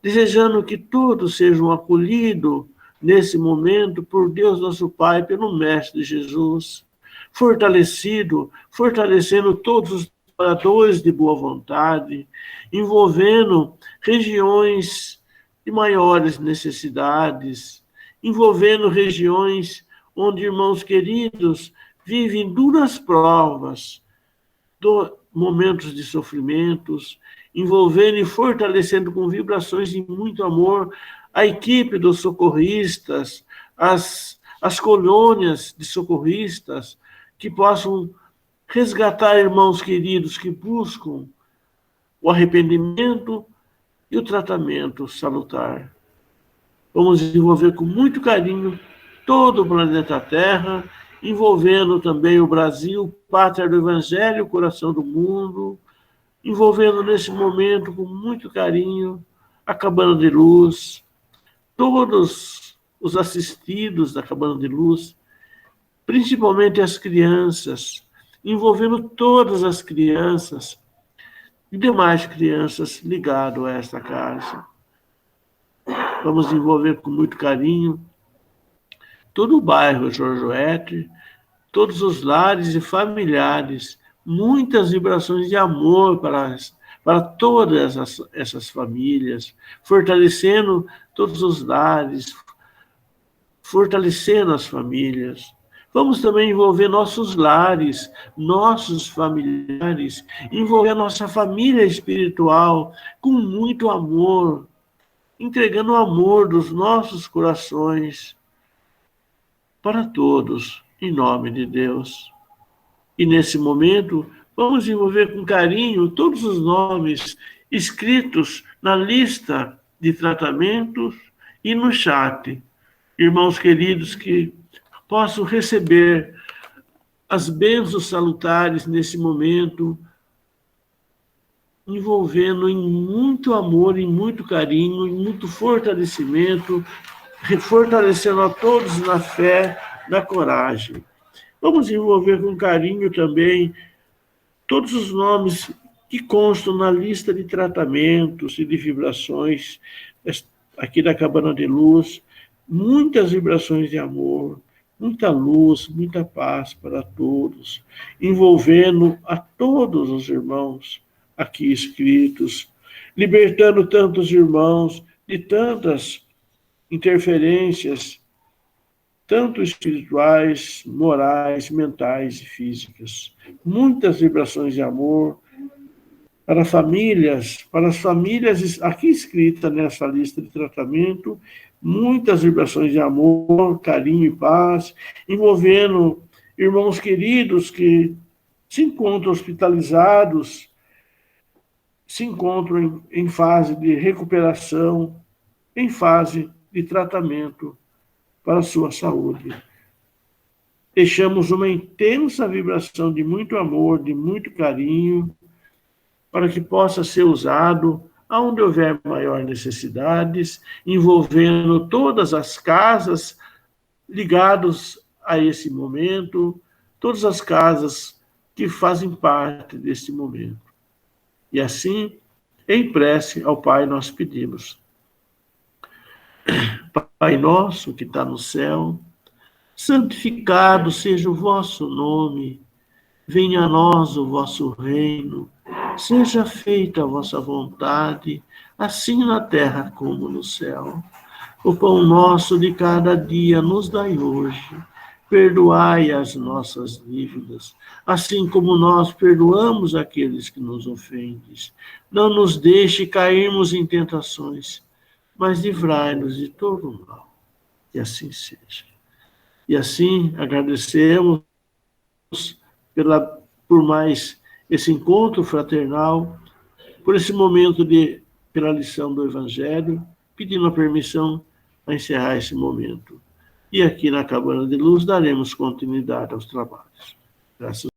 desejando que todos sejam acolhidos nesse momento por Deus nosso Pai, pelo Mestre Jesus, fortalecendo todos os trabalhadores de boa vontade, envolvendo regiões de maiores necessidades, envolvendo regiões onde irmãos queridos vivem duras provas, momentos de sofrimentos, envolvendo e fortalecendo com vibrações de muito amor a equipe dos socorristas, as colônias de socorristas, que possam resgatar irmãos queridos que buscam o arrependimento e o tratamento salutar. Vamos envolver com muito carinho todo o planeta Terra, envolvendo também o Brasil, pátria do Evangelho, coração do mundo, envolvendo nesse momento com muito carinho a Cabana de Luz, todos os assistidos da Cabana de Luz, principalmente as crianças, envolvendo todas as crianças e demais crianças ligadas a esta casa. Vamos envolver com muito carinho todo o bairro Jorjoete, todos os lares e familiares, muitas vibrações de amor para todas essas famílias, fortalecendo todos os lares, fortalecendo as famílias. Vamos também envolver nossos lares, nossos familiares, envolver a nossa família espiritual com muito amor, entregando o amor dos nossos corações para todos, em nome de Deus. E nesse momento, vamos envolver com carinho todos os nomes escritos na lista de tratamentos e no chat. Irmãos queridos que possam receber as bênçãos salutares nesse momento, envolvendo em muito amor, em muito carinho, em muito fortalecimento, fortalecendo a todos na fé, na coragem. Vamos envolver com carinho também todos os nomes que constam na lista de tratamentos e de vibrações aqui da Cabana de Luz, muitas vibrações de amor, muita luz, muita paz para todos, envolvendo a todos os irmãos aqui escritos, libertando tantos irmãos de tantas interferências, tanto espirituais, morais, mentais e físicas. Muitas vibrações de amor para as famílias aqui escritas nessa lista de tratamento, muitas vibrações de amor, carinho e paz, envolvendo irmãos queridos que se encontram hospitalizados, se encontram em fase de recuperação, em fase de tratamento para a sua saúde. Deixamos uma intensa vibração de muito amor, de muito carinho, para que possa ser usado aonde houver maior necessidades, envolvendo todas as casas ligadas a esse momento, todas as casas que fazem parte desse momento. E assim, em prece ao Pai, nós pedimos. Pai nosso que está no céu, santificado seja o vosso nome, venha a nós o vosso reino, seja feita a vossa vontade, assim na terra como no céu. O pão nosso de cada dia nos dai hoje. Perdoai as nossas dívidas, assim como nós perdoamos aqueles que nos ofendem. Não nos deixe cairmos em tentações, mas livrai-nos de todo o mal. E assim seja. E assim agradecemos por mais esse encontro fraternal, por esse momento pela lição do Evangelho, pedindo a permissão a encerrar esse momento. E aqui na Cabana de Luz daremos continuidade aos trabalhos. Graças